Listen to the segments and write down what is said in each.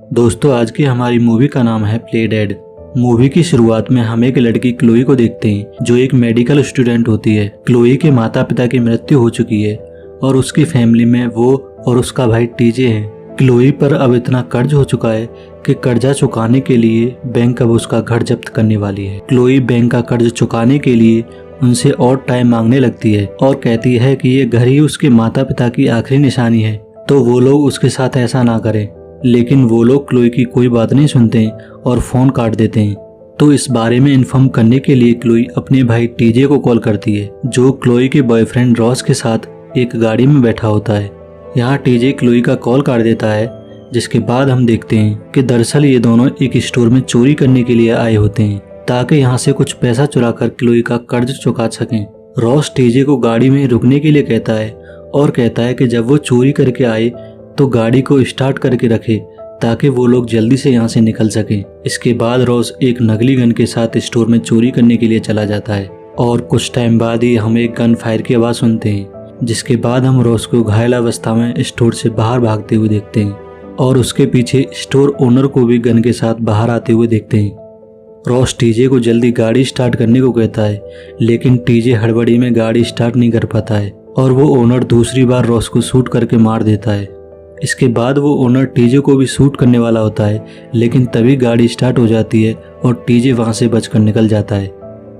दोस्तों, आज की हमारी मूवी का नाम है प्ले डेड। मूवी की शुरुआत में हम एक लड़की क्लोई को देखते हैं जो एक मेडिकल स्टूडेंट होती है। क्लोई के माता पिता की मृत्यु हो चुकी है और उसकी फैमिली में वो और उसका भाई टीजे है। क्लोई पर अब इतना कर्ज हो चुका है कि कर्जा चुकाने के लिए बैंक अब उसका घर जब्त करने वाली है। क्लोई बैंक का कर्ज चुकाने के लिए उनसे और टाइम मांगने लगती है और कहती है कि ये घर ही उसके माता पिता की आखिरी निशानी है, तो वो लोग उसके साथ ऐसा ना करें। लेकिन वो लोग क्लोई की कोई बात नहीं सुनते और फोन काट देते हैं। तो इस बारे में इन्फॉर्म करने के लिए क्लोई अपने भाई टीजे को कॉल करती है, जो क्लोई के बॉयफ्रेंड रॉस के साथ एक गाड़ी में बैठा होता है। यहाँ टीजे क्लोई का कॉल काट देता है, जिसके बाद हम देखते हैं कि दरअसल ये दोनों एक स्टोर में चोरी करने के लिए आए होते हैं ताकि यहाँ से कुछ पैसा चुरा कर क्लोई का कर्ज चुका सकें। रॉस टीजे को गाड़ी में रुकने के लिए कहता है और कहता है कि जब वो चोरी करके आए तो गाड़ी को स्टार्ट करके रखे ताकि वो लोग जल्दी से यहाँ से निकल सकें। इसके बाद रॉस एक नकली गन के साथ स्टोर में चोरी करने के लिए चला जाता है और कुछ टाइम बाद ही हम एक गन फायर की आवाज़ सुनते हैं, जिसके बाद हम रॉस को घायल अवस्था में स्टोर से बाहर भागते हुए देखते हैं और उसके पीछे स्टोर ओनर को भी गन के साथ बाहर आते हुए देखते हैं। रॉस टीजे को जल्दी गाड़ी स्टार्ट करने को कहता है, लेकिन टीजे हड़बड़ी में गाड़ी स्टार्ट नहीं कर पाता है और वो ओनर दूसरी बार रॉस को शूट करके मार देता है। इसके बाद वो ओनर टीजे को भी शूट करने वाला होता है, लेकिन तभी गाड़ी स्टार्ट हो जाती है और टीजे वहाँ से बचकर निकल जाता है।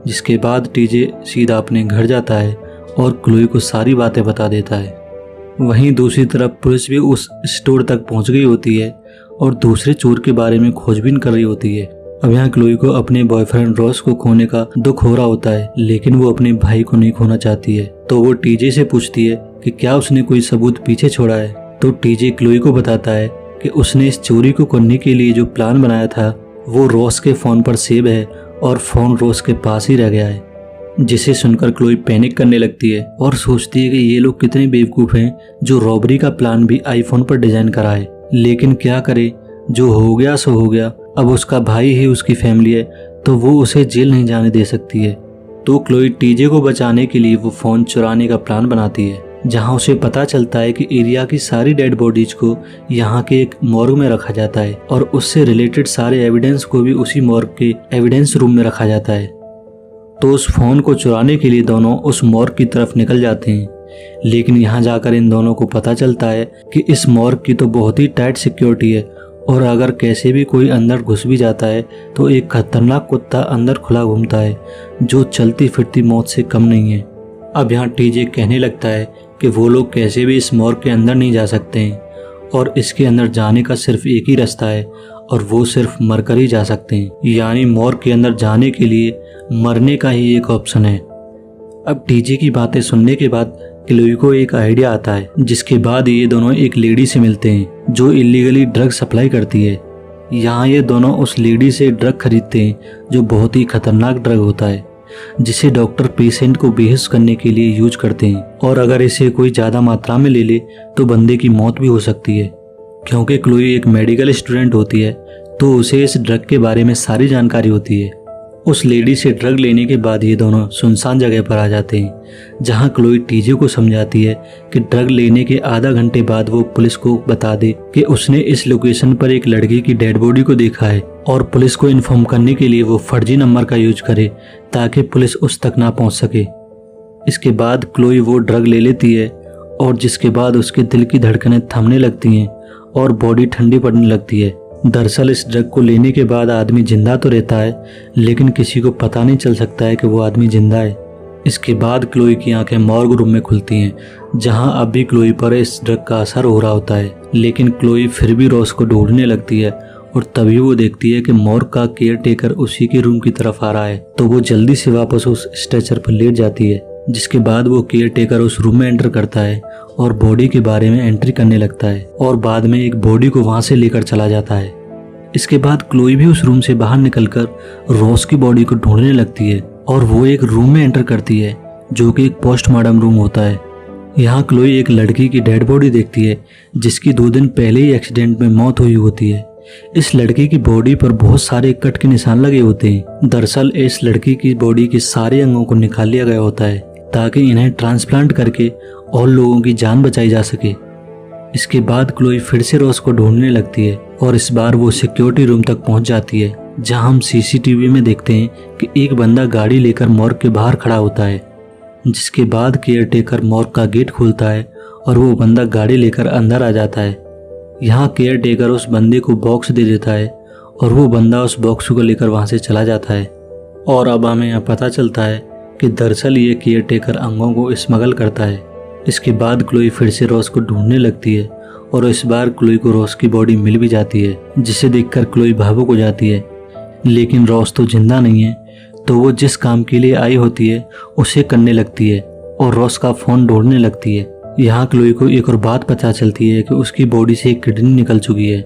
जिसके बाद टीजे सीधा अपने घर जाता है और क्लोई को सारी बातें बता देता है। वहीं दूसरी तरफ पुलिस भी उस स्टोर तक पहुँच गई होती है और दूसरे चोर के बारे में खोजबीन कर रही होती है। अब यहाँ क्लोई को अपने बॉयफ्रेंड रॉस को खोने का दुख हो रहा होता है, लेकिन वो अपने भाई को नहीं खोना चाहती है। तो वो टीजे से पूछती है कि क्या उसने कोई सबूत पीछे छोड़ा है। तो टीजे क्लोई को बताता है कि उसने इस चोरी को करने के लिए जो प्लान बनाया था वो रॉस के फ़ोन पर सेव है और फ़ोन रॉस के पास ही रह गया है। जिसे सुनकर क्लोई पैनिक करने लगती है और सोचती है कि ये लोग कितने बेवकूफ़ हैं जो रॉबरी का प्लान भी आईफोन पर डिज़ाइन करा है। लेकिन क्या करे, जो हो गया सो हो गया। अब उसका भाई ही उसकी फैमिली है तो वो उसे जेल नहीं जाने दे सकती है। तो क्लोई टीजे को बचाने के लिए वो फ़ोन चुराने का प्लान बनाती है, जहां उसे पता चलता है कि एरिया की सारी डेड बॉडीज को यहाँ के एक मॉर्ग में रखा जाता है और उससे रिलेटेड सारे एविडेंस को भी उसी मॉर्ग के एविडेंस रूम में रखा जाता है। तो उस फ़ोन को चुराने के लिए दोनों उस मॉर्ग की तरफ निकल जाते हैं, लेकिन यहाँ जाकर इन दोनों को पता चलता है कि इस मॉर्ग की तो बहुत ही टाइट सिक्योरिटी है और अगर कैसे भी कोई अंदर घुस भी जाता है तो एक खतरनाक कुत्ता अंदर खुला घूमता है जो चलती फिरती मौत से कम नहीं है। अब यहाँ टीजे कहने लगता है कि वो लोग कैसे भी इस मॉर्ग के अंदर नहीं जा सकते हैं और इसके अंदर जाने का सिर्फ एक ही रास्ता है और वो सिर्फ मरकर ही जा सकते हैं, यानी मॉर्ग के अंदर जाने के लिए मरने का ही एक ऑप्शन है। अब टीजे की बातें सुनने के बाद क्लोई को एक आइडिया आता है, जिसके बाद ये दोनों एक लेडी से मिलते हैं जो इलीगली ड्रग सप्लाई करती है। यहाँ ये दोनों उस लेडी से ड्रग खरीदते हैं जो बहुत ही खतरनाक ड्रग होता है, जिसे डॉक्टर पेशेंट को बेहोश करने के लिए यूज करते हैं और अगर इसे कोई ज़्यादा मात्रा में ले ले तो बंदे की मौत भी हो सकती है। क्योंकि क्लोई एक मेडिकल स्टूडेंट होती है तो उसे इस ड्रग के बारे में सारी जानकारी होती है। उस लेडी से ड्रग लेने के बाद ये दोनों सुनसान जगह पर आ जाते हैं, जहां क्लोई टीजे को समझाती है कि ड्रग लेने के आधा घंटे बाद वो पुलिस को बता दे कि उसने इस लोकेशन पर एक लड़की की डेड बॉडी को देखा है और पुलिस को इन्फॉर्म करने के लिए वो फर्जी नंबर का यूज करे ताकि पुलिस उस तक ना पहुंच सके। इसके बाद क्लोई वो ड्रग ले लेती है और जिसके बाद उसके दिल की धड़कनें थमने लगती हैं और बॉडी ठंडी पड़ने लगती है। दरअसल इस ड्रग को लेने के बाद आदमी जिंदा तो रहता है, लेकिन किसी को पता नहीं चल सकता है कि वो आदमी जिंदा है। इसके बाद क्लोई की आंखें मॉर्ग रूम में खुलती हैं, जहां अब भी क्लोई पर इस ड्रग का असर हो रहा होता है। लेकिन क्लोई फिर भी रॉस को ढूंढने लगती है और तभी वो देखती है कि मॉर्ग का केयर टेकर उसी के रूम की तरफ आ रहा है। तो वो जल्दी से वापस उस स्ट्रेचर पर लेट जाती है, जिसके बाद वो केयर टेकर उस रूम में एंटर करता है और बॉडी के बारे में एंट्री करने लगता है और बाद में एक बॉडी को वहां से लेकर चला जाता है। इसके बाद क्लोई भी उस रूम से बाहर निकलकर रॉस की बॉडी को ढूंढने लगती है और वो एक रूम में एंटर करती है जो कि एक पोस्टमार्टम रूम होता है। यहाँ क्लोई एक लड़की की डेड बॉडी देखती है जिसकी 2 दिन पहले ही एक्सीडेंट में मौत हुई होती है। इस लड़की की बॉडी पर बहुत सारे कट के निशान लगे होते हैं। दरअसल इस लड़की की बॉडी के सारे अंगों को निकाल लिया गया होता है ताकि इन्हें ट्रांसप्लांट करके और लोगों की जान बचाई जा सके। इसके बाद क्लोई फिर से रॉस को ढूंढने लगती है और इस बार वो सिक्योरिटी रूम तक पहुंच जाती है, जहां हम सीसीटीवी में देखते हैं कि एक बंदा गाड़ी लेकर मॉर्ग के बाहर खड़ा होता है। जिसके बाद केयरटेकर मॉर्ग का गेट खोलता है और वो बंदा गाड़ी लेकर अंदर आ जाता है। यहाँ केयरटेकर उस बंदे को बॉक्स दे देता है और वो बंदा उस बॉक्स को लेकर वहाँ से चला जाता है। और अब हमें यहाँ पता चलता है कि दरअसल ये केयरटेकर अंगों को स्मगल करता है। इसके बाद क्लोई फिर से रॉस को ढूंढने लगती है और इस बार क्लोई को रॉस की बॉडी मिल भी जाती है, जिसे देखकर क्लोई भावुक हो जाती है। लेकिन रॉस तो जिंदा नहीं है, तो वो जिस काम के लिए आई होती है उसे करने लगती है और रॉस का फ़ोन ढूंढने लगती है। यहाँ क्लोई को एक और बात पता चलती है कि उसकी बॉडी से एक किडनी निकल चुकी है।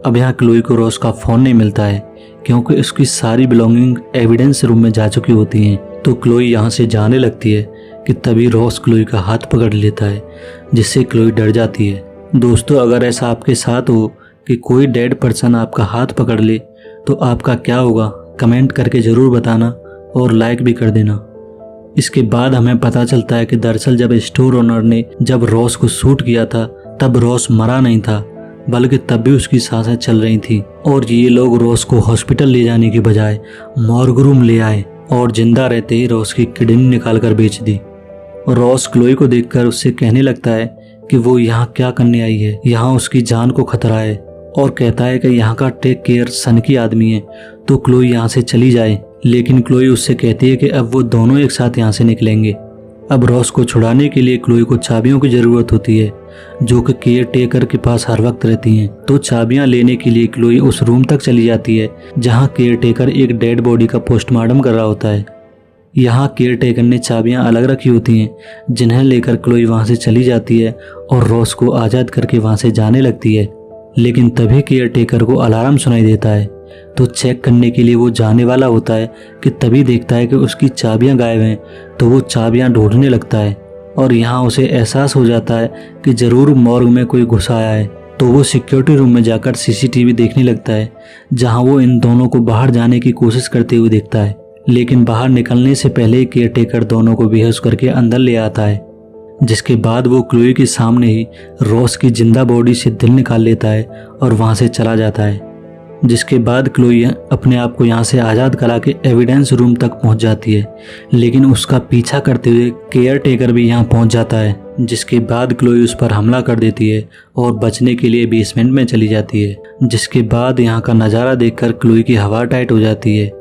अब यहाँ क्लोई को रॉस का फ़ोन नहीं मिलता है क्योंकि उसकी सारी बिलोंगिंग एविडेंस रूम में जा चुकी होती हैं। तो क्लोई यहाँ से जाने लगती है कि तभी रॉस क्लोई का हाथ पकड़ लेता है, जिससे क्लोई डर जाती है। दोस्तों, अगर ऐसा आपके साथ हो कि कोई डेड पर्सन आपका हाथ पकड़ ले तो आपका क्या होगा, कमेंट करके ज़रूर बताना और लाइक भी कर देना। इसके बाद हमें पता चलता है कि दरअसल जब स्टोर ओनर ने जब रॉस को शूट किया था तब रॉस मरा नहीं था, बल्कि तब भी उसकी सांसें चल रही थी। और ये लोग रॉस को हॉस्पिटल ले जाने की बजाय मॉर्ग रूम ले आए और जिंदा रहते ही रॉस की किडनी निकाल कर बेच दी। रॉस क्लोई को देखकर उससे कहने लगता है कि वो यहाँ क्या करने आई है, यहाँ उसकी जान को खतरा है, और कहता है कि यहाँ का टेक केयर सन की आदमी है तो क्लोई यहाँ से चली जाए। लेकिन क्लोई उससे कहती है कि अब वो दोनों एक साथ यहाँ से निकलेंगे। अब रॉस को छुड़ाने के लिए क्लोई को चाबियों की ज़रूरत होती है, जो कि केयर टेकर के पास हर वक्त रहती हैं। तो चाबियां लेने के लिए क्लोई उस रूम तक चली जाती है जहां केयर टेकर एक डेड बॉडी का पोस्टमार्टम कर रहा होता है। यहाँ केयर टेकर ने चाबियां अलग रखी होती हैं, जिन्हें लेकर क्लोई वहां से चली जाती है और रॉस को आज़ाद करके वहां से जाने लगती है। लेकिन तभी केयर टेकर को अलार्म सुनाई देता है, तो चेक करने के लिए वो जाने वाला होता है कि तभी देखता है कि उसकी चाबियां गायब हैं। तो वो चाबियां ढूंढने लगता है और यहाँ उसे एहसास हो जाता है कि ज़रूर मॉर्ग में कोई घुस आया है। तो वो सिक्योरिटी रूम में जाकर सीसीटीवी देखने लगता है, जहाँ वो इन दोनों को बाहर जाने की कोशिश करते हुए देखता है। लेकिन बाहर निकलने से पहले केयर टेकर दोनों को बेहोश करके अंदर ले आता है, जिसके बाद वो क्लोई के सामने ही रॉस की जिंदा बॉडी से दिल निकाल लेता है और वहाँ से चला जाता है। जिसके बाद क्लोई अपने आप को यहाँ से आज़ाद करा के एविडेंस रूम तक पहुँच जाती है, लेकिन उसका पीछा करते हुए केयर टेकर भी यहाँ पहुँच जाता है। जिसके बाद क्लोई उस पर हमला कर देती है और बचने के लिए बेसमेंट में चली जाती है। जिसके बाद यहाँ का नज़ारा देखकर क्लोई की हवा टाइट हो जाती है।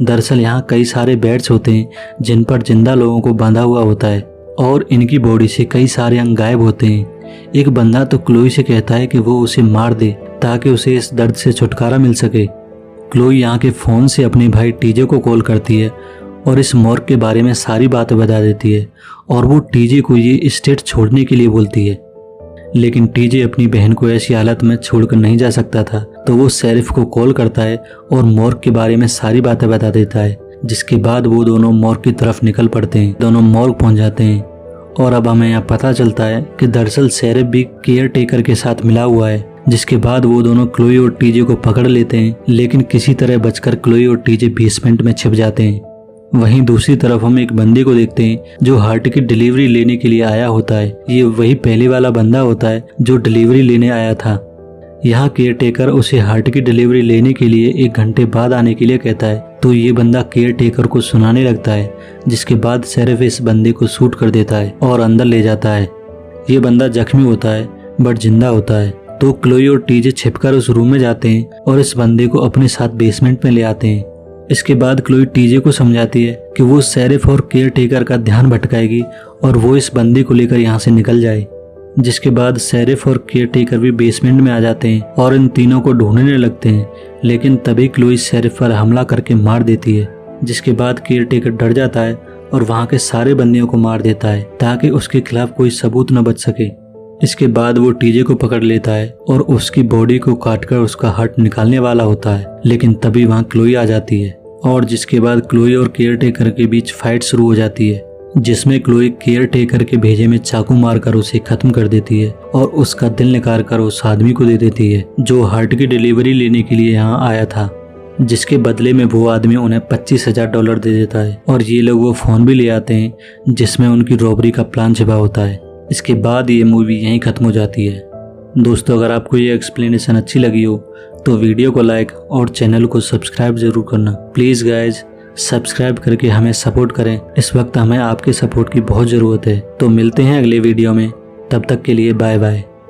दरअसल यहाँ कई सारे बेड्स होते हैं जिन पर जिंदा लोगों को बांधा हुआ होता है और इनकी बॉडी से कई सारे अंग गायब होते हैं। एक बंदा तो क्लोई से कहता है कि वो उसे मार दे ताकि उसे इस दर्द से छुटकारा मिल सके। क्लोई यहाँ के फ़ोन से अपने भाई टीजे को कॉल करती है और इस मॉर्ग के बारे में सारी बातें बता देती है और वो टीजे को ये स्टेट छोड़ने के लिए बोलती है। लेकिन टीजे अपनी बहन को ऐसी हालत में छोड़कर नहीं जा सकता था, तो वो शेरिफ को कॉल करता है और मॉर्ग के बारे में सारी बातें बता देता है। जिसके बाद वो दोनों मॉर्ग की तरफ निकल पड़ते हैं। दोनों मॉर्ग पहुंच जाते हैं और अब हमें यहाँ पता चलता है कि दरअसल शेरिफ भी केयर टेकर के साथ मिला हुआ है। जिसके बाद वो दोनों क्लोई और टीजे को पकड़ लेते हैं, लेकिन किसी तरह बचकर क्लोई और टीजे बेसमेंट में छिप जाते हैं। वहीं दूसरी तरफ हम एक बंदे को देखते हैं जो हार्ट की डिलीवरी लेने के लिए आया होता है। ये वही पहले वाला बंदा होता है जो डिलीवरी लेने आया था। यहाँ केयर टेकर उसे हार्ट की डिलीवरी लेने के लिए 1 घंटे बाद आने के लिए कहता है, तो ये बंदा केयर टेकर को सुनाने लगता है। जिसके बाद शेरिफ इस बंदे को शूट कर देता है और अंदर ले जाता है। ये बंदा जख्मी होता है बट जिंदा होता है। तो क्लोई और टीजे छिपकर उस रूम में जाते हैं और इस बंदे को अपने साथ बेसमेंट में ले आते हैं। इसके बाद क्लोई टीजे को समझाती है कि वो शेरिफ और केयर टेकर का ध्यान भटकाएगी और वो इस बंदे को लेकर यहाँ से निकल जाए। जिसके बाद शेरिफ और केयर टेकर भी बेसमेंट में आ जाते हैं और इन तीनों को ढूंढने लगते हैं। लेकिन तभी क्लोई शेरिफ पर हमला करके मार देती है। जिसके बाद केयर टेकर डर जाता है और वहाँ के सारे बंदियों को मार देता है ताकि उसके खिलाफ कोई सबूत न बच सके। इसके बाद वो टीजे को पकड़ लेता है और उसकी बॉडी को काटकर उसका हार्ट निकालने वाला होता है। लेकिन तभी वहाँ क्लोई आ जाती है और जिसके बाद क्लोई और केयर टेकर के बीच फाइट शुरू हो जाती है, जिसमें क्लोई केयर टेकर के भेजे में चाकू मारकर उसे खत्म कर देती है और उसका दिल निकाल कर उस आदमी को दे देती है जो हार्ट की डिलीवरी लेने के लिए यहाँ आया था। जिसके बदले में वो आदमी उन्हें $25,000 दे देता है और ये लोग वो फ़ोन भी ले आते हैं जिसमें उनकी रॉबरी का प्लान छिपा होता है। इसके बाद ये मूवी यहीं ख़त्म हो जाती है। दोस्तों अगर आपको ये एक्सप्लेनेशन अच्छी लगी हो तो वीडियो को लाइक और चैनल को सब्सक्राइब जरूर करना। प्लीज़ गाइज सब्सक्राइब करके हमें सपोर्ट करें, इस वक्त हमें आपके सपोर्ट की बहुत ज़रूरत है। तो मिलते हैं अगले वीडियो में, तब तक के लिए बाय बाय।